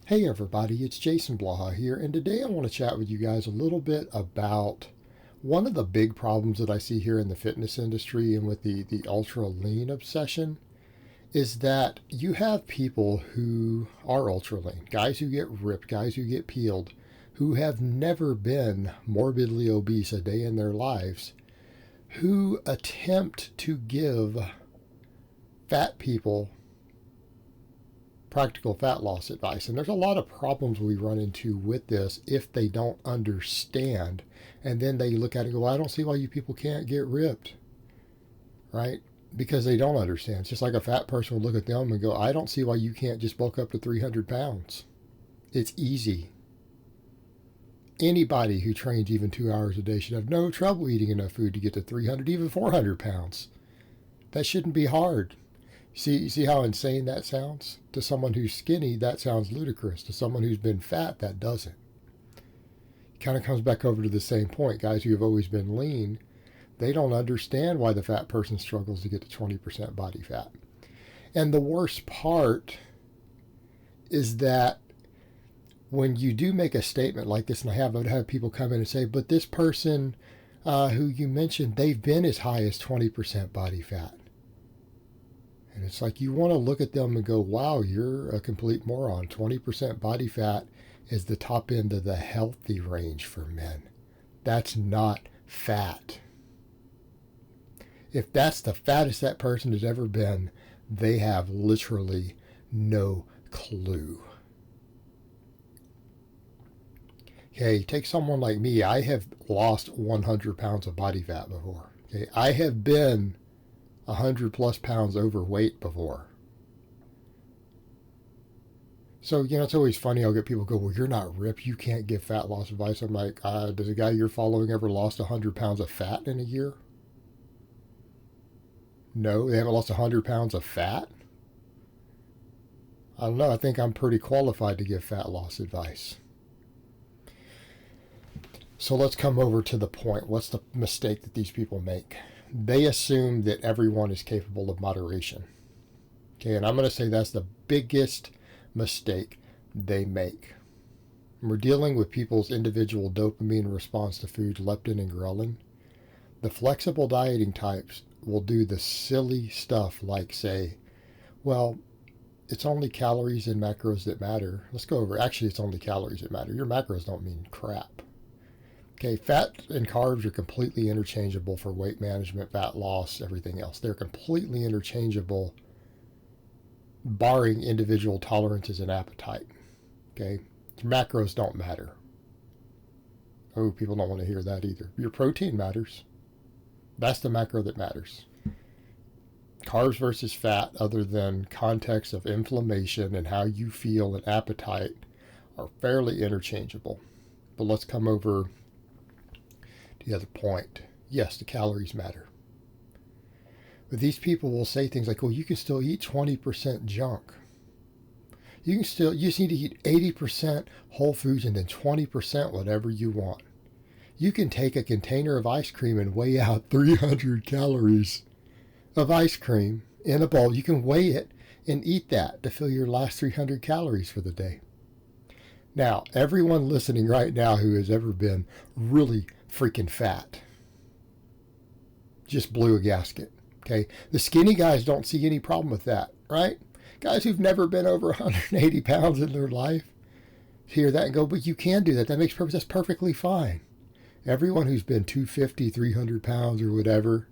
Hey everybody, it's Jason Blaha here, and today I want to chat with you guys a little bit about one of the big problems that I see here in the fitness industry and with the ultra lean obsession is that you have people who are ultra lean, guys who get ripped, guys who get peeled, who have never been morbidly obese a day in their lives, who attempt to give fat people practical fat loss advice. And there's a lot of problems we run into with this if they don't understand. And then they look at it and go, well, I don't see why you people can't get ripped, right? Because they don't understand. It's just like a fat person would look at them and go, I don't see why you can't just bulk up to 300 pounds. It's easy. Anybody who trains even 2 hours a day should have no trouble eating enough food to get to 300, even 400 pounds. That shouldn't be hard. See how insane that sounds? To someone who's skinny, that sounds ludicrous. To someone who's been fat, that doesn't. It kind of comes back over to the same point. Guys who have always been lean, they don't understand why the fat person struggles to get to 20% body fat. And the worst part is that when you do make a statement like this, and I would have people come in and say, but this person who you mentioned, they've been as high as 20% body fat. And it's like you want to look at them and go, wow, you're a complete moron. 20% body fat is the top end of the healthy range for men. That's not fat. If that's the fattest that person has ever been, they have literally no clue. Okay, take someone like me. I have lost 100 pounds of body fat before. Okay, I have been 100 plus pounds overweight before. So, it's always funny. I'll get people go, well, you're not ripped. You can't give fat loss advice. I'm like, does a guy you're following ever lost 100 pounds of fat in a year? No, they haven't lost 100 pounds of fat? I don't know. I think I'm pretty qualified to give fat loss advice. So let's come over to the point. What's the mistake that these people make? They assume that everyone is capable of moderation. Okay, and I'm going to say that's the biggest mistake they make. We're dealing with people's individual dopamine response to food, leptin and ghrelin. The flexible dieting types will do the silly stuff like say, well, it's only calories and macros that matter. Let's go over. Actually, it's only calories that matter. Your macros don't mean crap. Okay, fat and carbs are completely interchangeable for weight management, fat loss, everything else. They're completely interchangeable, barring individual tolerances and appetite. Okay, your macros don't matter. Oh, people don't want to hear that either. Your protein matters. That's the macro that matters. Carbs versus fat, other than context of inflammation and how you feel and appetite, are fairly interchangeable. But let's come over the other point. Yes, the calories matter. But these people will say things like, well, you can still eat 20% junk. You just need to eat 80% whole foods and then 20% whatever you want. You can take a container of ice cream and weigh out 300 calories of ice cream in a bowl. You can weigh it and eat that to fill your last 300 calories for the day. Now, everyone listening right now who has ever been really freaking fat just blew a gasket. Okay, the skinny guys don't see any problem with that, right? Guys who've never been over 180 pounds in their life hear that and go, but you can do that. That's perfectly fine. Everyone who's been 250, 300 pounds or whatever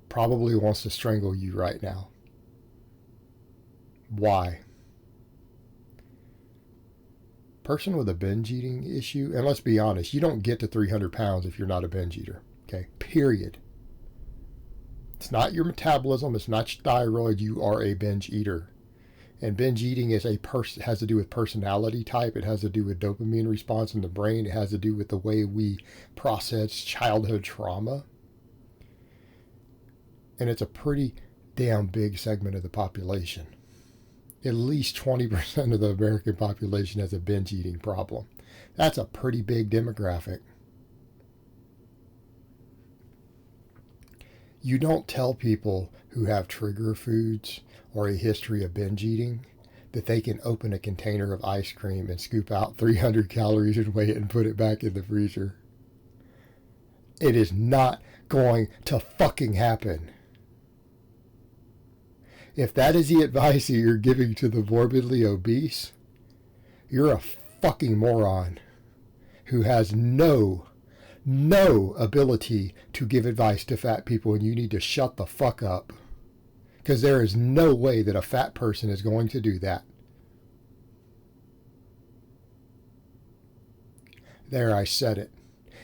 probably wants to strangle you right now. Why? Person with a binge eating issue, and let's be honest, you don't get to 300 pounds if you're not a binge eater. Okay, period. It's not your metabolism. It's not your thyroid. You are a binge eater. And binge eating has to do with personality type. It has to do with dopamine response in the brain. It has to do with the way we process childhood trauma. And it's a pretty damn big segment of the population. At least 20% of the American population has a binge eating problem. That's a pretty big demographic. You don't tell people who have trigger foods or a history of binge eating that they can open a container of ice cream and scoop out 300 calories and weigh it and put it back in the freezer. It is not going to fucking happen. If that is the advice that you're giving to the morbidly obese, you're a fucking moron who has no ability to give advice to fat people, and you need to shut the fuck up. Because there is no way that a fat person is going to do that. There, I said it.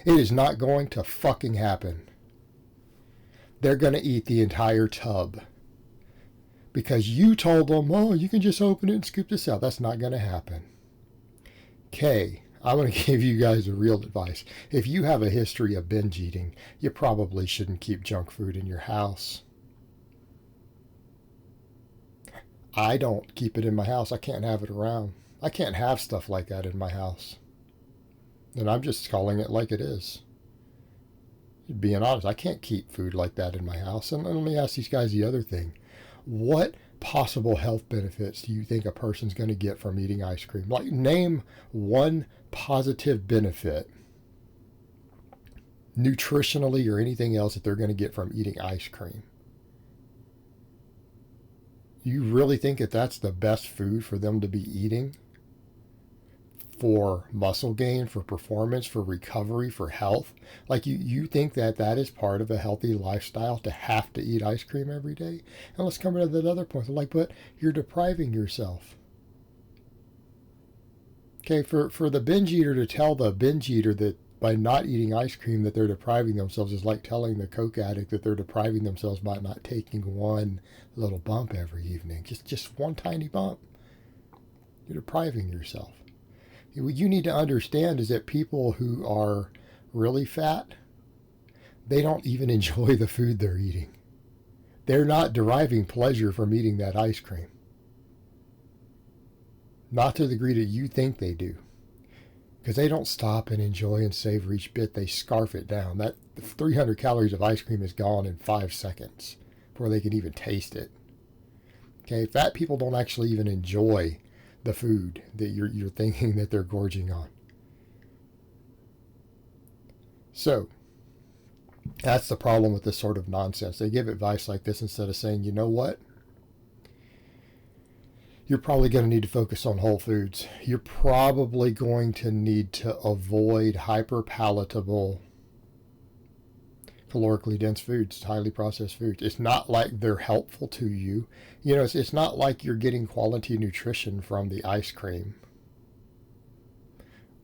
It is not going to fucking happen. They're going to eat the entire tub. Because you told them, oh, you can just open it and scoop this out. That's not going to happen. Okay, I'm going to give you guys a real advice. If you have a history of binge eating, you probably shouldn't keep junk food in your house. I don't keep it in my house. I can't have it around. I can't have stuff like that in my house. And I'm just calling it like it is. Being honest, I can't keep food like that in my house. And let me ask these guys the other thing. What possible health benefits do you think a person's going to get from eating ice cream? Like, name one positive benefit, nutritionally or anything else, that they're going to get from eating ice cream. You really think that that's the best food for them to be eating? For muscle gain, for performance, for recovery, for health? Like, you think that that is part of a healthy lifestyle, to have to eat ice cream every day? And let's come to that other point. They're like, but you're depriving yourself. Okay, for the binge eater to tell the binge eater that by not eating ice cream that they're depriving themselves is like telling the coke addict that they're depriving themselves by not taking one little bump every evening. Just one tiny bump. You're depriving yourself. What you need to understand is that people who are really fat, they don't even enjoy the food they're eating. They're not deriving pleasure from eating that ice cream. Not to the degree that you think they do. Because they don't stop and enjoy and savor each bit. They scarf it down. That 300 calories of ice cream is gone in 5 seconds before they can even taste it. Okay, fat people don't actually even enjoy the food that you're thinking that they're gorging on. So, that's the problem with this sort of nonsense. They give advice like this instead of saying, you know what? You're probably going to need to focus on whole foods. You're probably going to need to avoid hyper-palatable, calorically dense foods, highly processed foods. It's not like they're helpful to you. You know, it's not like you're getting quality nutrition from the ice cream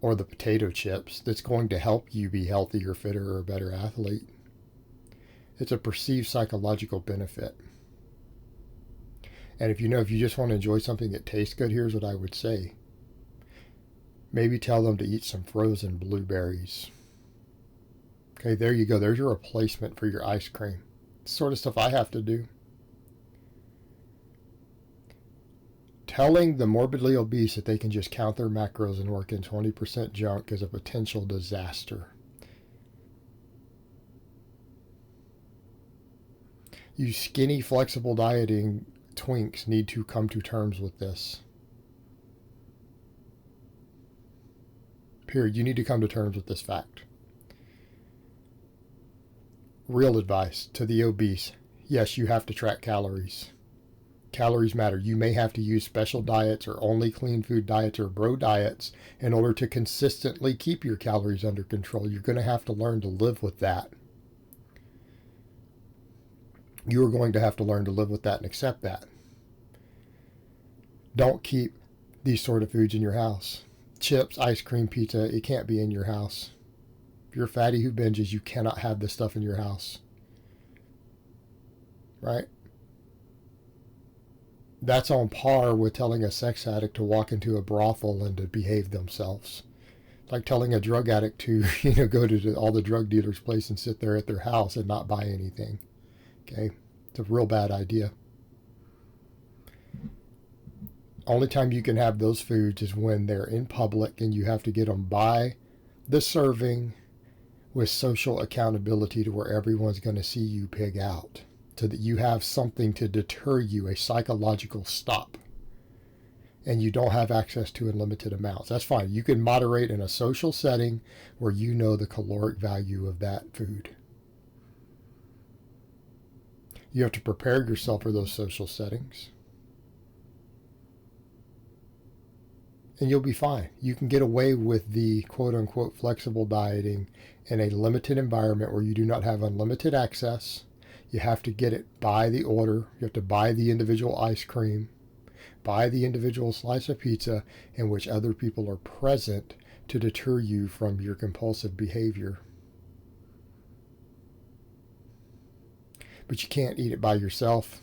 or the potato chips that's going to help you be healthier, fitter, or a better athlete. It's a perceived psychological benefit. And if you just want to enjoy something that tastes good, here's what I would say. Maybe tell them to eat some frozen blueberries. Okay, there you go. There's your replacement for your ice cream. It's the sort of stuff I have to do. Telling the morbidly obese that they can just count their macros and work in 20% junk is a potential disaster. You skinny, flexible dieting twinks need to come to terms with this. Period. You need to come to terms with this fact. Real advice to the obese. Yes, you have to track calories. Calories matter. You may have to use special diets or only clean food diets or bro diets in order to consistently keep your calories under control. You're going to have to learn to live with that. You're going to have to learn to live with that and accept that. Don't keep these sort of foods in your house. Chips, ice cream, pizza, it can't be in your house. If you're a fatty who binges, you cannot have this stuff in your house. Right? That's on par with telling a sex addict to walk into a brothel and to behave themselves. Like telling a drug addict to, go to all the drug dealers' place and sit there at their house and not buy anything. Okay? It's a real bad idea. Only time you can have those foods is when they're in public and you have to get them by the serving with social accountability to where everyone's going to see you pig out, so that you have something to deter you, a psychological stop. and you don't have access to unlimited amounts, that's fine. You can moderate in a social setting where you know the caloric value of that food. You have to prepare yourself for those social settings. And you'll be fine. You can get away with the quote unquote flexible dieting in a limited environment where you do not have unlimited access. You have to get it by the order. You have to buy the individual ice cream, buy the individual slice of pizza, in which other people are present to deter you from your compulsive behavior. But you can't eat it by yourself,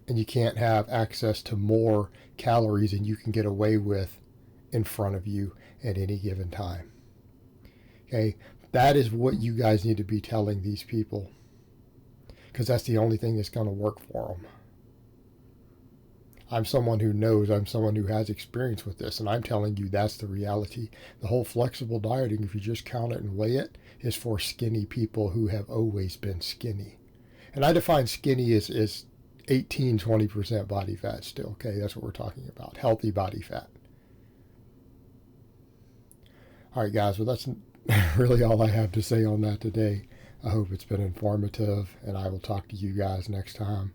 and you can't have access to more calories than you can get away with in front of you at any given time. Okay, that is what you guys need to be telling these people, because that's the only thing that's going to work for them. I'm someone who knows, I'm someone who has experience with this, and I'm telling you that's the reality. The whole flexible dieting, if you just count it and weigh it, is for skinny people who have always been skinny. And I define skinny as 18-20% body fat still. Okay, that's what we're talking about, healthy body fat. All right, guys, well, that's really all I have to say on that today. I hope it's been informative, and I will talk to you guys next time.